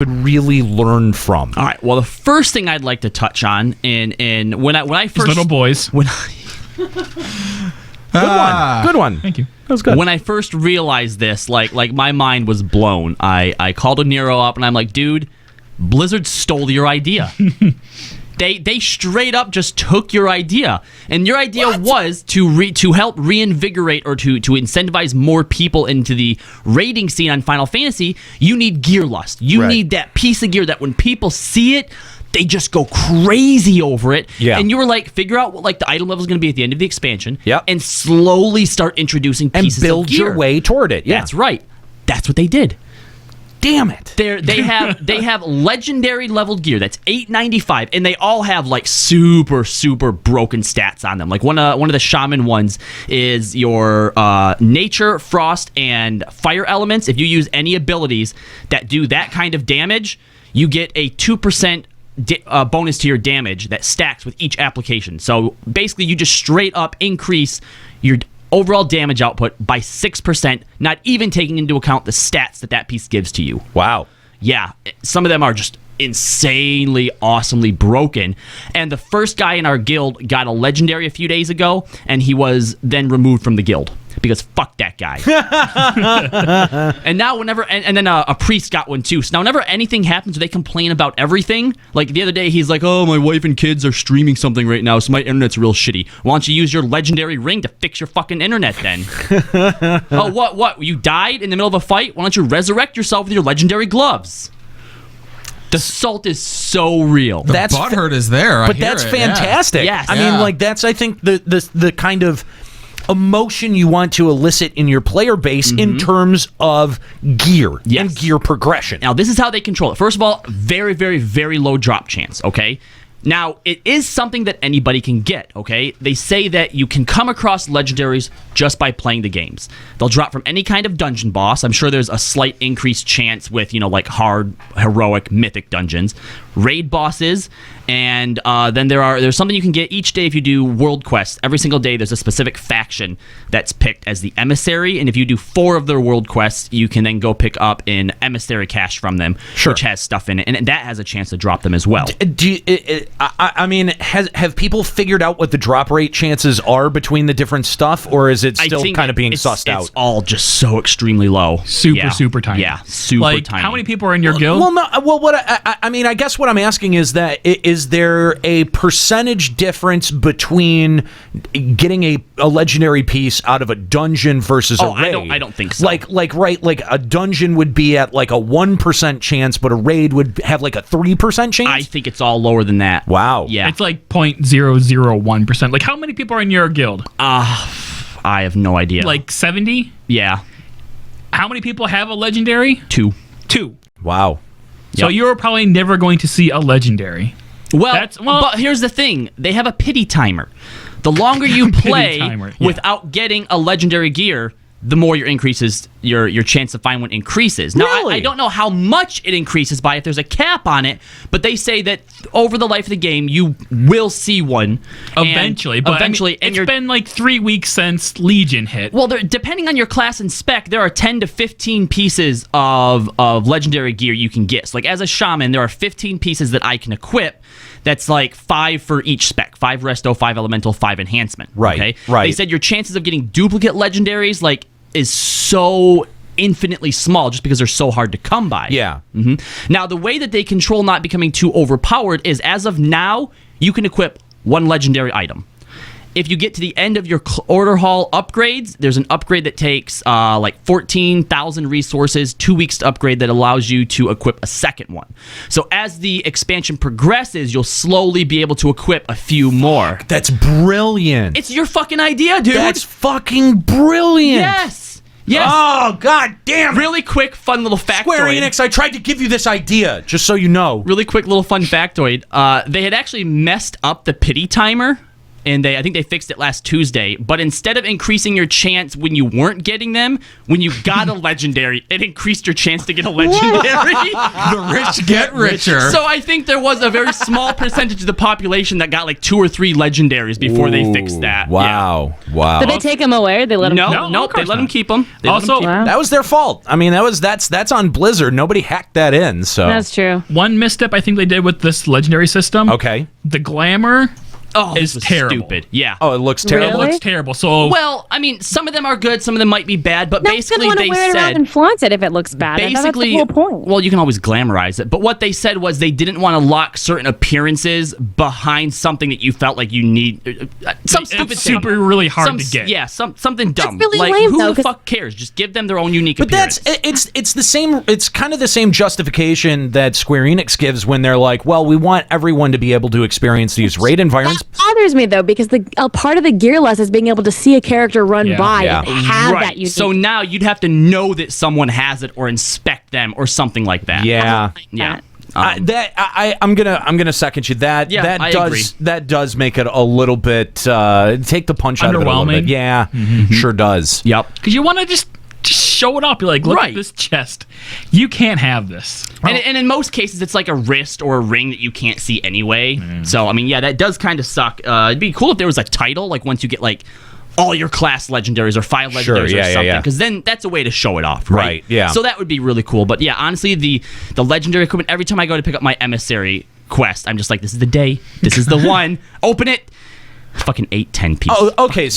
could really learn from? All right. Well, the first thing I'd like to touch on, and when I first little boys. Good one. Thank you. That was good. When I first realized this, like my mind was blown. I called a Nero up and I'm like, dude, Blizzard stole your idea. They straight up just took your idea, and your idea was to help reinvigorate or to incentivize more people into the raiding scene on Final Fantasy. You need gear lust. You need that piece of gear that when people see it, they just go crazy over it. Yeah. And you were like, figure out what like the item level is going to be at the end of the expansion. Yep. And slowly start introducing pieces and build of gear. your way toward it. Yeah. That's right. That's what they did. Damn it. They have legendary leveled gear that's $8.95, and they all have like super broken stats on them. Like one of the shaman ones is your nature, frost, and fire elements. If you use any abilities that do that kind of damage, you get a 2% bonus to your damage that stacks with each application. So basically, you just straight up increase your overall damage output by 6%, not even taking into account the stats that piece gives to you. Wow. Yeah, some of them are just insanely, awesomely broken. And the first guy in our guild got a legendary a few days ago, and he was then removed from the guild. Because fuck that guy. And now whenever, and then a priest got one too. So now whenever anything happens where they complain about everything, like the other day he's like, oh, my wife and kids are streaming something right now, so my internet's real shitty. Why don't you use your legendary ring to fix your fucking internet then? Oh, what? You died in the middle of a fight? Why don't you resurrect yourself with your legendary gloves? The salt is so real. The butthurt is there. But that's fantastic. Yeah. Yes. I mean, like that's I think the kind of emotion you want to elicit in your player base in terms of gear and gear progression. Now, this is how they control it. First of all, very, very, very low drop chance, okay? Now, it is something that anybody can get, okay? They say that you can come across legendaries just by playing the games. They'll drop from any kind of dungeon boss. I'm sure there's a slight increased chance with, like hard, heroic, mythic dungeons. Raid bosses, and then there's something you can get each day if you do world quests. Every single day there's a specific faction that's picked as the emissary, and if you do 4 of their world quests, you can then go pick up an emissary cache from them, which has stuff in it, and that has a chance to drop them as well. I mean, have people figured out what the drop rate chances are between the different stuff, or is it still kind of being sussed out? It's all just so extremely low. Super tiny. Yeah, super tiny. How many people are in your guild? I guess what I'm asking is that is there a percentage difference between getting a legendary piece out of a dungeon versus a raid? I don't think so. Like a dungeon would be at like a 1% chance, but a raid would have like a 3% chance? I think it's all lower than that. Wow. Yeah. It's like 0.001%. Like, how many people are in your guild? I have no idea. Like 70? Yeah. How many people have a legendary? 2. Wow. So you're probably never going to see a legendary. Well, but here's the thing. They have a pity timer. The longer you play without getting a legendary gear, the more your chance to find one increases. Now, really? I don't know how much it increases by, if there's a cap on it, but they say that over the life of the game, you will see one. Eventually. But eventually. I mean, it's been like 3 weeks since Legion hit. Well, depending on your class and spec, there are 10 to 15 pieces of legendary gear you can get. So, like, as a shaman, there are 15 pieces that I can equip. That's like 5 for each spec. 5 resto, 5 elemental, 5 enhancement. Right, okay? right. They said your chances of getting duplicate legendaries, like, is so infinitely small just because they're so hard to come by. Yeah. Now, the way that they control not becoming too overpowered is, as of now, you can equip 1 legendary item. If you get to the end of your order hall upgrades, there's an upgrade that takes like 14,000 resources, 2 weeks to upgrade, that allows you to equip a second one. So as the expansion progresses, you'll slowly be able to equip a few more. That's brilliant. It's your fucking idea, dude. That's fucking brilliant. Yes. Oh, god damn it. Really quick, fun little factoid. Square Enix, I tried to give you this idea, just so you know. Really quick little fun factoid. They had actually messed up the pity timer and I think they fixed it last Tuesday. But instead of increasing your chance when you weren't getting them, when you got a legendary, it increased your chance to get a legendary. The rich get richer. So I think there was a very small percentage of the population that got like 2 or 3 legendaries before they fixed that. Wow. Yeah. Wow. Did they take them away? Or they let them? Nope. They let them keep them. Also, That was their fault. I mean, that's on Blizzard. Nobody hacked that in. So That's true. one misstep I think they did with this legendary system. Okay. The glamour is this was terrible. stupid. Yeah. Oh, it looks terrible. Really? It looks terrible. So Well, I mean, some of them are good, some of them might be bad, but No, basically want to they wear it around said and flaunt it if it looks bad. I thought that's the whole point. well, you can always glamorize it, but what they said was they didn't want to lock certain appearances behind something that you felt like you need. Some stupid it's thing. super really hard to get. Yeah, something dumb. really like lame, who though, the 'cause- fuck cares? Just give them their own unique But appearance. it's the same. It's kind of the same justification that Square Enix gives when they're like, "Well, we want everyone to be able to experience these raid environments." That bothers me though because a part of the gear lust is being able to see a character run Yeah. by Yeah. and have right. that unique. So now you'd have to know that someone has it or inspect them or something like that. Yeah. Yeah. I'm gonna second you. That Yeah, that I does agree. that does make it a little bit take the punch out of it a little bit. Underwhelming. Yeah, sure does. Yep. Because you want to just show it up. You're like, look Right. at this chest. You can't have this. And in most cases, it's like a wrist or a ring that you can't see anyway. So, I mean, yeah, that does kind of suck. It'd be cool if there was a title, like once you get like all your class legendaries or 5 legendaries Sure, or yeah, something. yeah. Because then that's a way to show it off, right? Right, yeah. So that would be really cool. But yeah, honestly, the legendary equipment, every time I go to pick up my emissary quest, I'm just like, this is the day. This is the one. Open it. Fucking 8-10 pieces. Oh, okay.